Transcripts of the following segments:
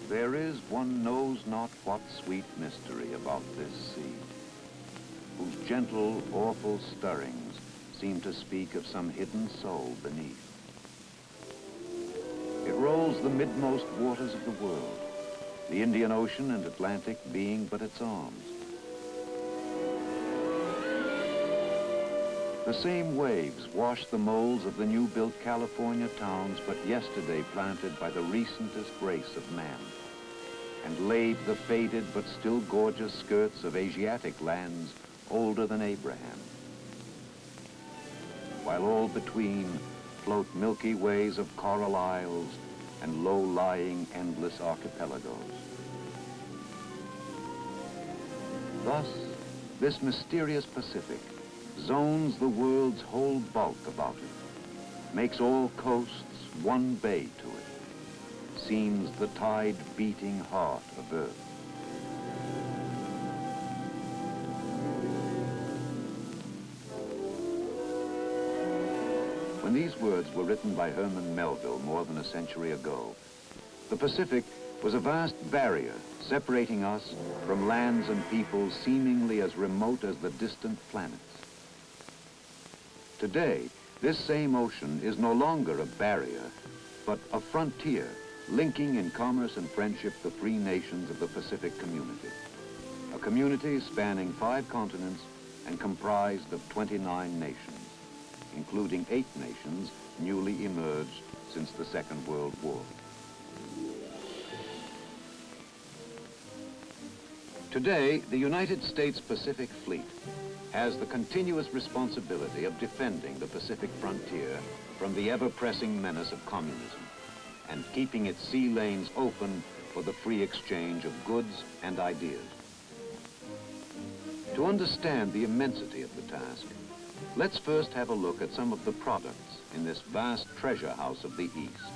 There is one knows not what sweet mystery about this sea, whose gentle, awful stirrings seem to speak of some hidden soul beneath. It rolls the midmost waters of the world, the Indian Ocean and Atlantic being but its arms. The same waves wash the moles of the new-built California towns but yesterday planted by the recentest race of man, and laid the faded but still gorgeous skirts of Asiatic lands older than Abraham. While all between float milky ways of coral isles and low-lying endless archipelagos. Thus, this mysterious Pacific zones the world's whole bulk about it, makes all coasts one bay to it, seems the tide-beating heart of Earth. When these words were written by Herman Melville more than a century ago, the Pacific was a vast barrier separating us from lands and peoples seemingly as remote as the distant planets. Today, this same ocean is no longer a barrier, but a frontier linking in commerce and friendship the free nations of the Pacific community. A community spanning 5 continents and comprised of 29 nations, including 8 nations newly emerged since the Second World War. Today, the United States Pacific Fleet has the continuous responsibility of defending the Pacific frontier from the ever-pressing menace of communism and keeping its sea lanes open for the free exchange of goods and ideas. To understand the immensity of the task, let's first have a look at some of the products in this vast treasure house of the East,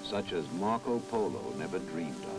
such as Marco Polo never dreamed of.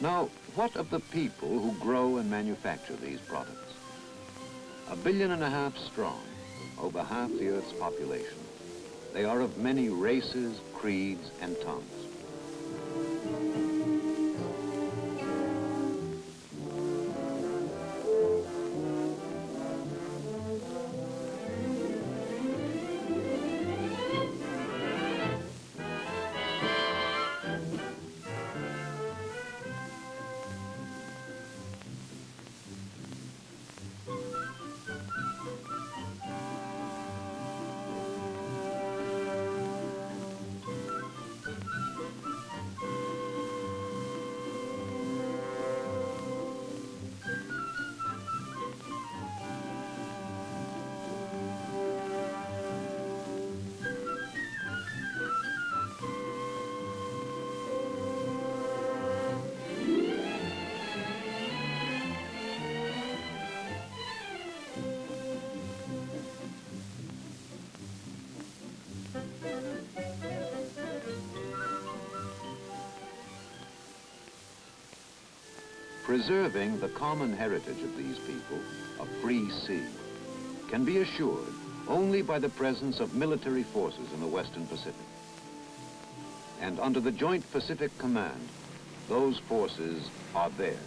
Now, what of the people who grow and manufacture these products? 1.5 billion strong, over half the Earth's population. They are of many races, creeds, and tongues. Preserving the common heritage of these people, a free sea, can be assured only by the presence of military forces in the Western Pacific. And under the Joint Pacific Command, those forces are there.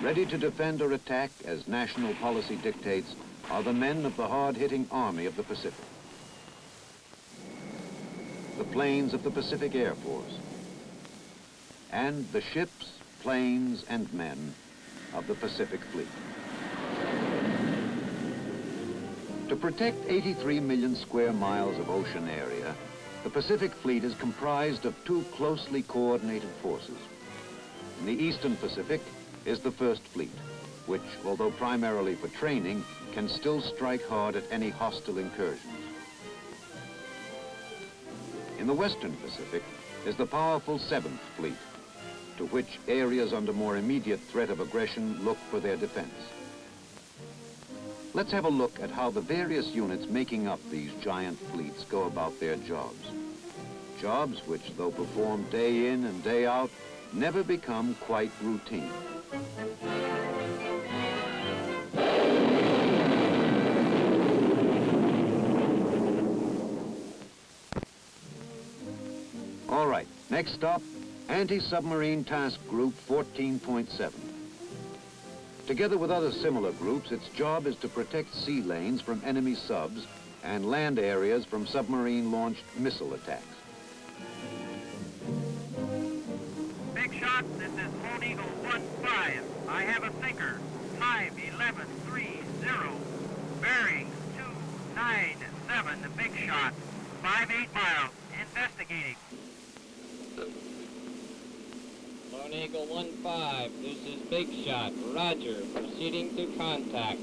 Ready to defend or attack as national policy dictates are the men of the hard-hitting Army of the Pacific. The planes of the Pacific Air Force, and the ships, planes, and men of the Pacific Fleet. To protect 83 million square miles of ocean area, The Pacific Fleet is comprised of two closely coordinated forces. In the Eastern Pacific is the First Fleet, which, although primarily for training, can still strike hard at any hostile incursions. In the Western Pacific is the powerful Seventh Fleet, to which areas under more immediate threat of aggression look for their defense. Let's have a look at how the various units making up these giant fleets go about their jobs. Jobs which, though performed day in and day out, never become quite routine. All right, next stop, Anti-Submarine Task Group 14.7. Together with other similar groups, its job is to protect sea lanes from enemy subs and land areas from submarine-launched missile attacks. Big shot, this is Moon Eagle 1-5. I have a sinker, 51130, bearing 297, the big shot, 58 miles, investigating. Lone Eagle 1-5, this is Big Shot, roger, proceeding to contact,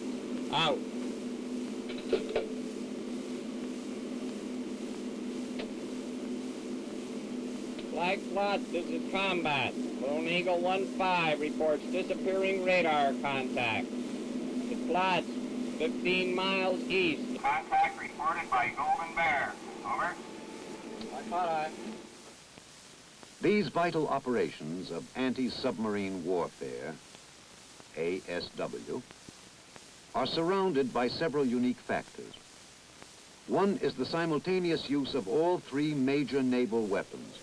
out. Flag plot, this is Combat, Lone Eagle 1-5 reports disappearing radar contact. The plot's 15 miles east. Contact reported by Golden Bear, over. Aye. These vital operations of anti-submarine warfare, ASW, are surrounded by several unique factors. One is the simultaneous use of all three major naval weapons,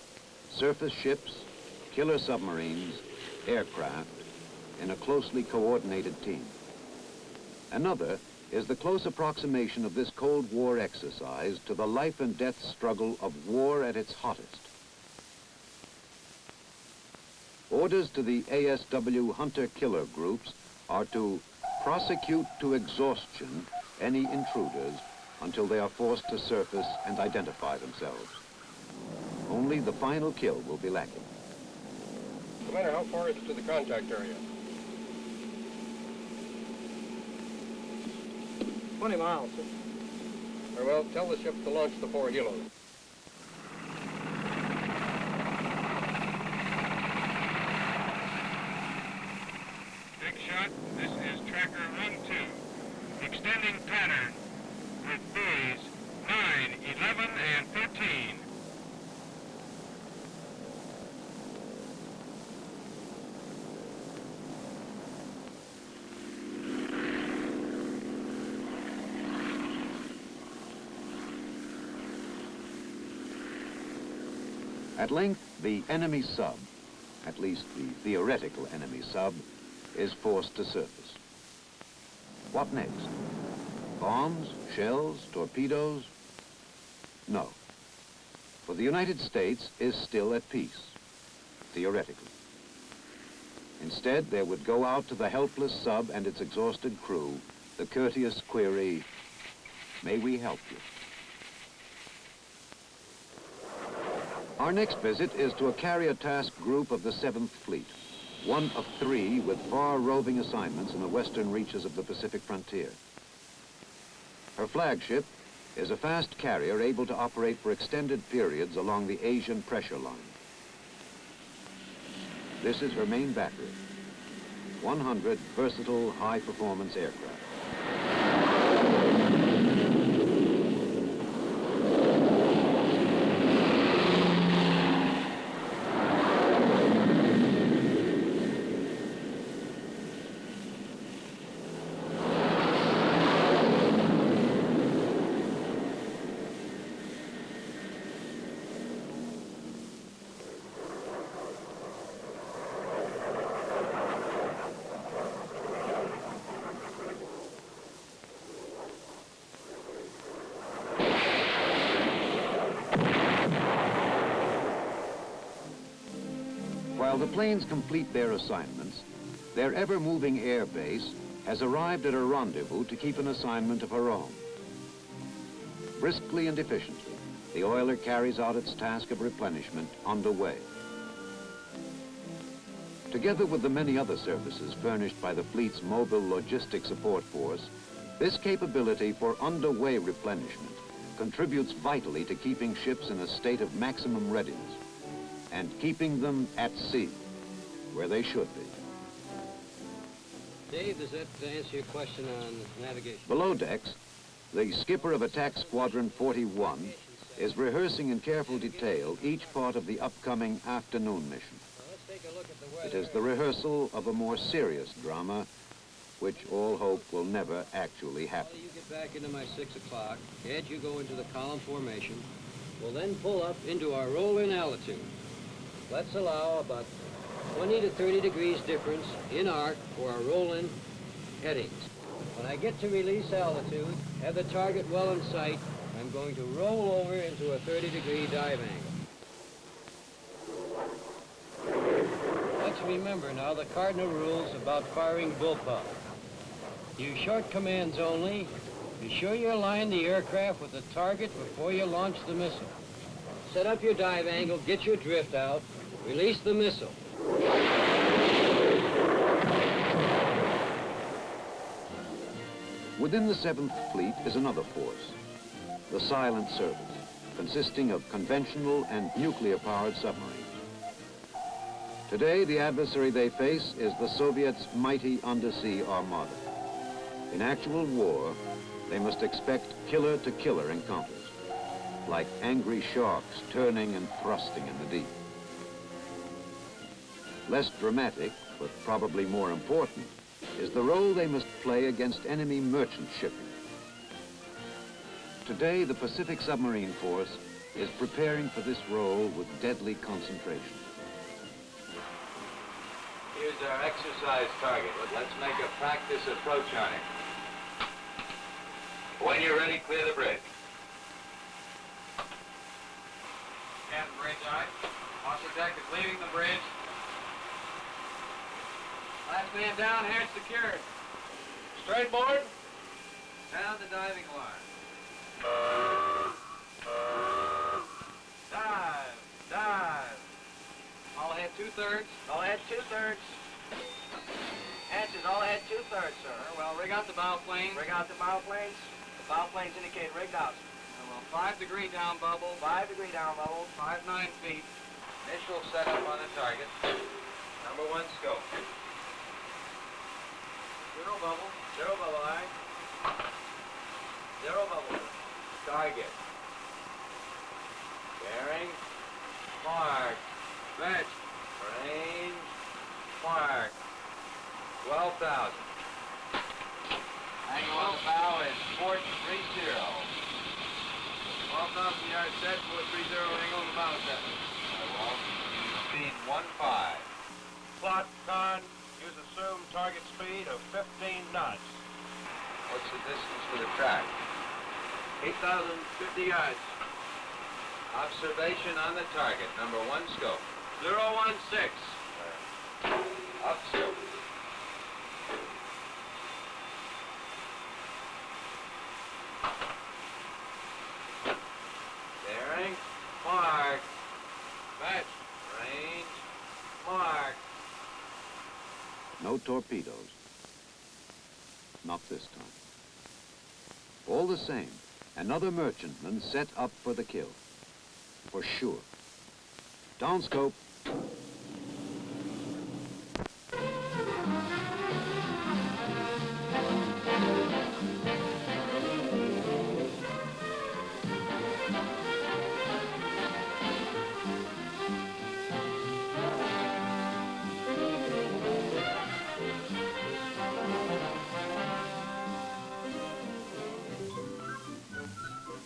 surface ships, killer submarines, aircraft, in a closely coordinated team. Another is the close approximation of this Cold War exercise to the life and death struggle of war at its hottest. Orders to the ASW hunter-killer groups are to prosecute to exhaustion any intruders until they are forced to surface and identify themselves. Only the final kill will be lacking. Commander, how far is it to the contact area? 20 miles. Very well, tell the ship to launch the 4 helos. Big shot, this is Tracker 1-2, extending pattern with buoys 9, 11, and 13. At length, the enemy sub, at least the theoretical enemy sub, is forced to surface. What next? Bombs, shells, torpedoes? No. For the United States is still at peace, theoretically. Instead, there would go out to the helpless sub and its exhausted crew the courteous query, "May we help you?" Our next visit is to a carrier task group of the 7th Fleet, one of 3 with far-roving assignments in the western reaches of the Pacific frontier. Her flagship is a fast carrier able to operate for extended periods along the Asian pressure line. This is her main battery, 100 versatile high-performance aircraft. While the planes complete their assignments, their ever-moving air base has arrived at a rendezvous to keep an assignment of her own. Briskly and efficiently, the the oiler carries out its task of replenishment underway. Together with the many other services furnished by the fleet's mobile logistic support force, this capability for underway replenishment contributes vitally to keeping ships in a state of maximum readiness and keeping them at sea, where they should be. Dave, does that answer your question on navigation? Below decks, the skipper of Attack Squadron 41 is rehearsing in careful detail each part of the upcoming afternoon mission. Let's take a look at the weather. It is the rehearsal of a more serious drama, which all hope will never actually happen. You get back into my 6 o'clock. Ed, you go into the column formation. We'll then pull up into our roll-in altitude. Let's allow about 20 to 30 degrees difference in arc for our roll-in headings. When I get to release altitude, have the target well in sight, I'm going to roll over into a 30-degree dive angle. Let's remember now the cardinal rules about firing bullpup. Use short commands only. Be sure you align the aircraft with the target before you launch the missile. Set up your dive angle, get your drift out, release the missile. Within the 7th Fleet is another force, the Silent Service, consisting of conventional and nuclear-powered submarines. Today, the adversary they face is the Soviets' mighty undersea armada. In actual war, they must expect killer-to-killer encounters, like angry sharks turning and thrusting in the deep. Less dramatic, but probably more important, is the role they must play against enemy merchant shipping. Today, the Pacific Submarine Force is preparing for this role with deadly concentration. Here's our exercise target. Let's make a practice approach on it. When you're ready, clear the bridge. Captain, bridge eye. Officer deck is leaving the bridge. Last man down, hatch secured. Straight board. Sound the diving alarm. Dive, dive. All ahead 2/3. All ahead 2/3. Hatches, all ahead 2/3, sir. Well, rig out the bow planes. Rig out the bow planes. The bow planes indicate rigged out. Well, 5-degree down bubble. 5-degree down bubble. 5-9 feet. Initial setup on the target. Number 1 scope. 0 bubble. 0 bubble eye. 0 bubble. Target. Bearing. Mark. Fetch. Range. Mark. 12,000. Angle on the bow is 430. 12,000 yards set, 430 angle on the bow set. Speed 15. Plot, con, use assumed target speed of 15 knots. What's the distance to the track? 8,050 yards. Observation on the target. Number 1 scope. 016. Up scope. Bearing. Mark. Fetch. Range. Mark. No torpedoes. Not this time. All the same, another merchantman set up for the kill. For sure. Down scope.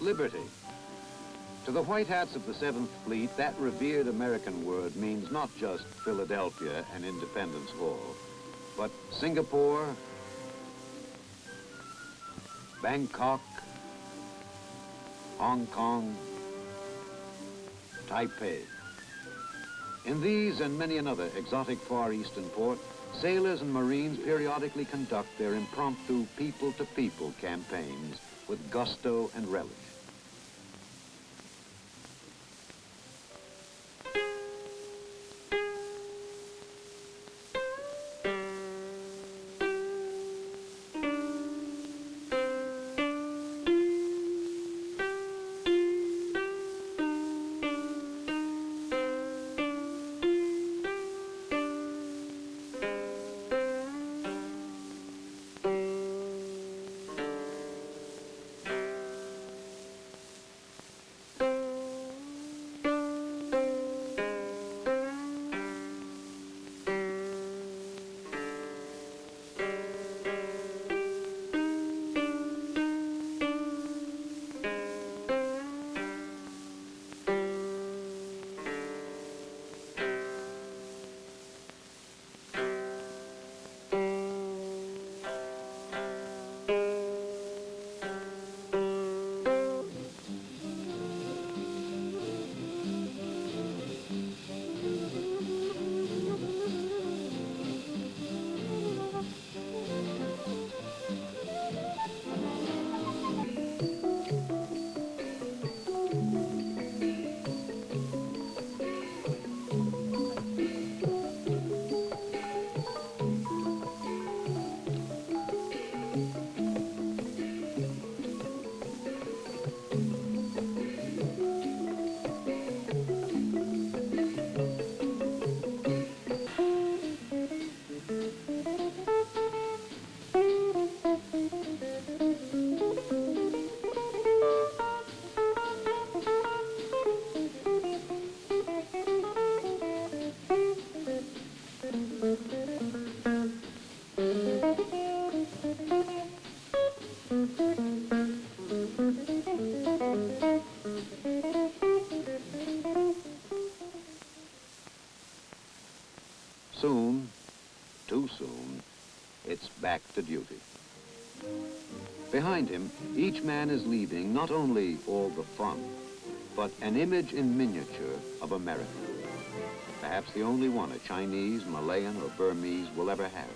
Liberty. To the white hats of the 7th Fleet, that revered American word means not just Philadelphia and Independence Hall, but Singapore, Bangkok, Hong Kong, Taipei. In these and many another exotic Far Eastern port, sailors and Marines periodically conduct their impromptu people-to-people campaigns with gusto and relish. Soon, too soon, it's back to duty. Behind him, each man is leaving not only all the fun, but an image in miniature of America. Perhaps the only one a Chinese, Malayan, or Burmese will ever have.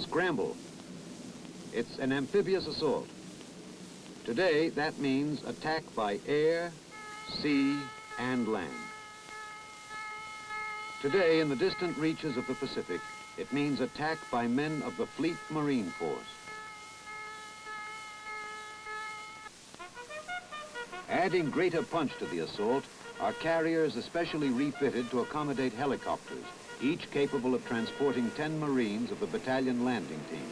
Scramble. It's an amphibious assault. Today, that means attack by air, sea, and land. Today, in the distant reaches of the Pacific, it means attack by men of the Fleet Marine Force. Adding greater punch to the assault are carriers especially refitted to accommodate helicopters, each capable of transporting 10 Marines of the battalion landing team.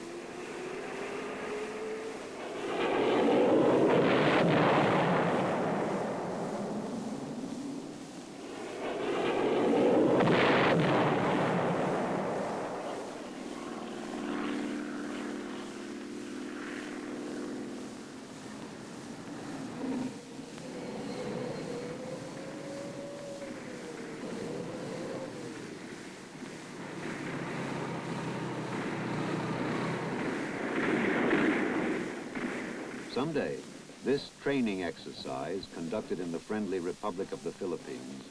Someday, this training exercise, conducted in the friendly Republic of the Philippines,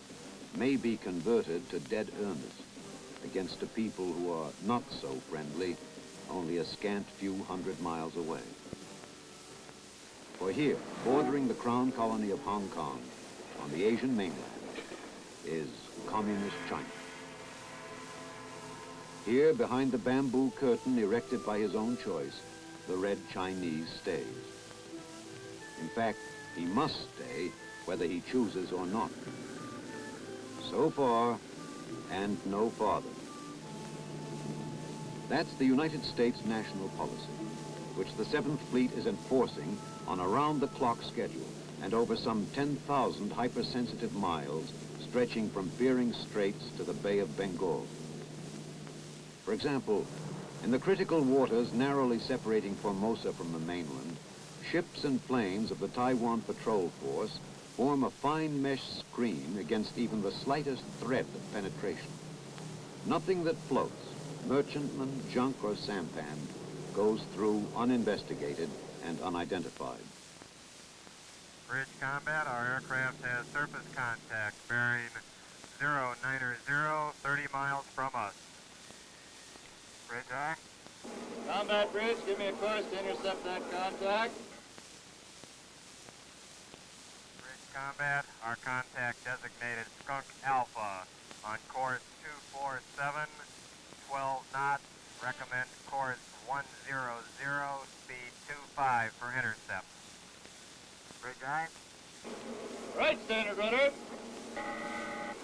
may be converted to dead earnest against a people who are not so friendly, only a scant few hundred miles away. For here, bordering the crown colony of Hong Kong, on the Asian mainland, is communist China. Here, behind the bamboo curtain erected by his own choice, the Red Chinese stays. In fact, he must stay whether he chooses or not. So far, and no farther. That's the United States national policy, which the 7th Fleet is enforcing on a round-the-clock schedule and over some 10,000 hypersensitive miles stretching from Bering Straits to the Bay of Bengal. For example, in the critical waters narrowly separating Formosa from the mainland, ships and planes of the Taiwan Patrol Force form a fine mesh screen against even the slightest threat of penetration. Nothing that floats, merchantman, junk, or sampan, goes through uninvestigated and unidentified. Bridge combat, our aircraft has surface contact bearing 090, 30 miles from us. Bridge eye. Combat bridge, give me a course to intercept that contact. Combat, our contact designated Skunk Alpha on course 247, 12 knots, recommend course 100, speed 25 for intercept. Bridge eye. Right, standard rudder.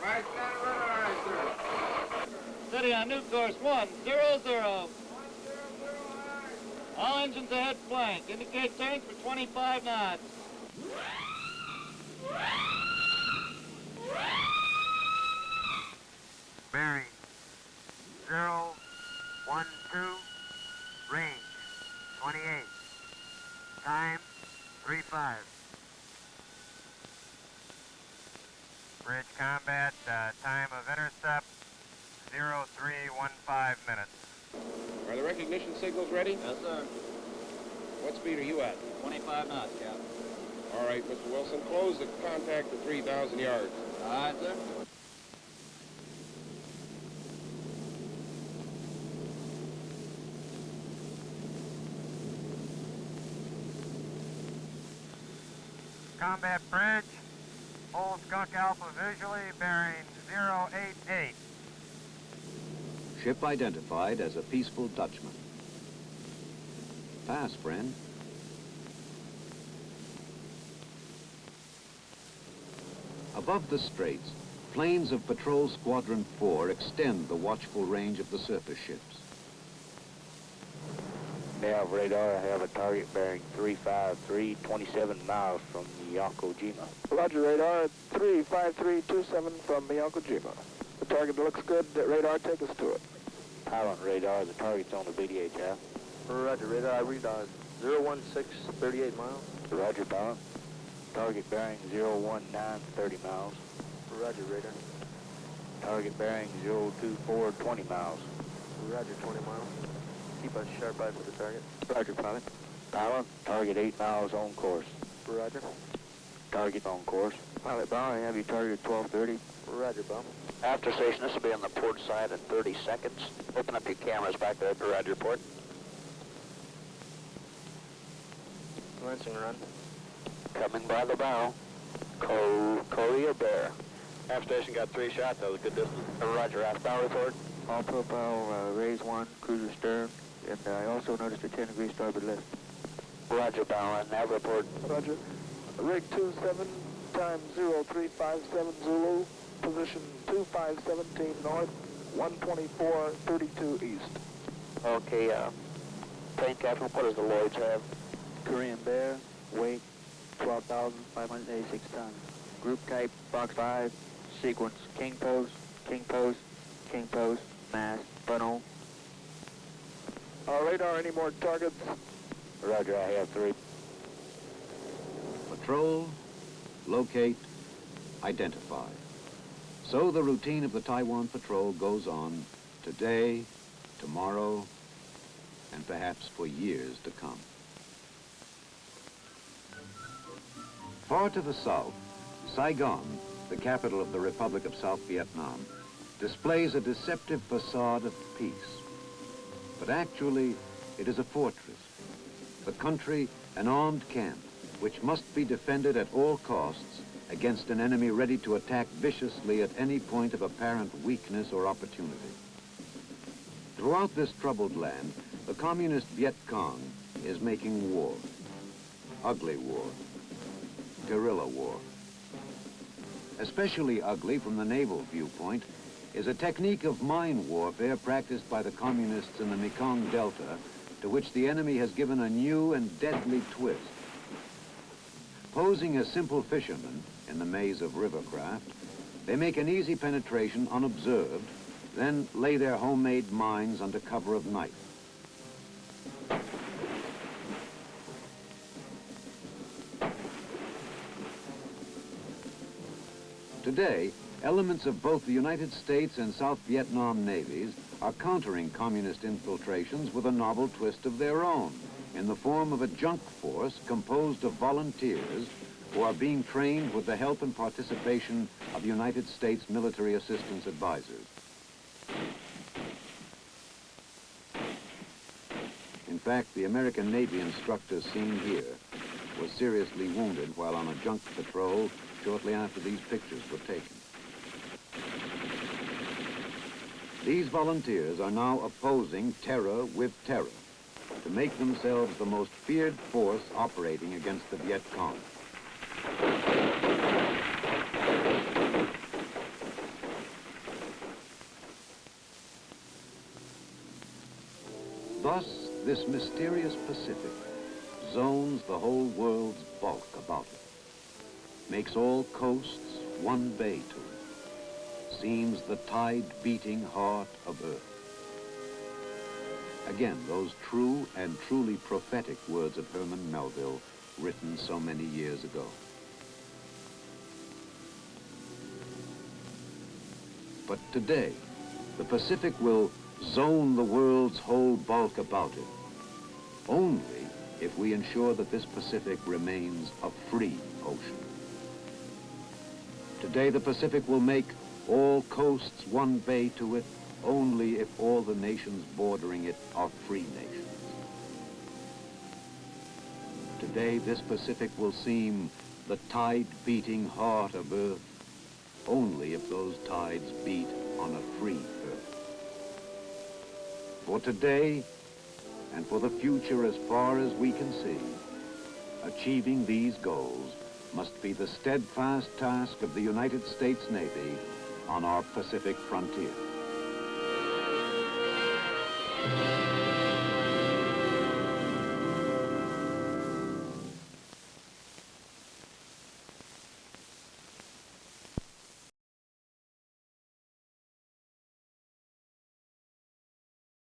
Right, standard rudder, aye, sir. Steady on new course 100. All engines ahead blank. Indicate turns for 25 knots. Bearing 012, range 28, time 35. Bridge combat, time of intercept 0315 minutes. Are the recognition signals ready? Yes, sir. What speed are you at? 25 knots, Captain. All right, Mr. Wilson, close the contact to 3,000 yards. All right, sir. Combat bridge. Hold Skunk Alpha visually, bearing 088. Ship identified as a peaceful Dutchman. Pass, friend. Above the straits, planes of Patrol Squadron 4 extend the watchful range of the surface ships. They have radar. I have a target bearing 353, 27 miles from Miyako-jima. Roger, radar, 35327 from Miyako-jima. The target looks good. Radar, take us to it. Pilot radar, the target's on the VDHF. Roger, radar, I read 016, 38 miles. Roger, pilot. Target bearing 019, 30 miles. Roger, radar. Target bearing 024, 20 miles. Roger, 20 miles. Keep a sharp eye for the target. Roger, pilot. Pilot, target 8 miles on course. Roger. Target on course. Pilot bow, I have you target 1230. Roger, bow. After station, this will be on the port side in 30 seconds. Open up your cameras back there. Roger, port. Lancing run. Coming by the bow. Courier bear. Aft station got 3 shots. That was a good distance. Roger, aft bow report. All profile, raise 1, cruiser stern. And I also noticed a 10-degree starboard lift. Roger, bow, and nav report. Roger. Rig 27 times 0357 Zulu. Position 2517 north, 12432 east. Okay, plane captain, what does the Lloyds have? Korean Bear, weight 12,586 tons. Group type, box 5, sequence, king pose, king pose, king pose, mast, funnel. Radar, any more targets? Roger, I have 3. Patrol, locate, identify. So the routine of the Taiwan Patrol goes on today, tomorrow, and perhaps for years to come. Far to the south, Saigon, the capital of the Republic of South Vietnam, displays a deceptive facade of peace. But actually, it is a fortress. The country, an armed camp, which must be defended at all costs against an enemy ready to attack viciously at any point of apparent weakness or opportunity. Throughout this troubled land, the communist Viet Cong is making war. Ugly war. Guerrilla war. Especially ugly from the naval viewpoint is a technique of mine warfare practiced by the communists in the Mekong Delta, to which the enemy has given a new and deadly twist. Posing as simple fishermen in the maze of rivercraft, they make an easy penetration unobserved, then lay their homemade mines under cover of night. Today, elements of both the United States and South Vietnam navies are countering communist infiltrations with a novel twist of their own, in the form of a junk force composed of volunteers who are being trained with the help and participation of United States military assistance advisors. In fact, the American Navy instructor seen here was seriously wounded while on a junk patrol shortly after these pictures were taken. These volunteers are now opposing terror with terror to make themselves the most feared force operating against the Viet Cong. Thus, this mysterious Pacific zones the whole world's bulk about it, makes all coasts one bay to it, seems the tide-beating heart of Earth. Again, those true and truly prophetic words of Herman Melville, written so many years ago. But today, the Pacific will zone the world's whole bulk about it, only if we ensure that this Pacific remains a free ocean. Today, the Pacific will make all coasts one bay to it, only if all the nations bordering it are free nations. Today, this Pacific will seem the tide-beating heart of Earth, only if those tides beat on a free Earth. For today, and for the future as far as we can see, achieving these goals must be the steadfast task of the United States Navy on our Pacific frontier.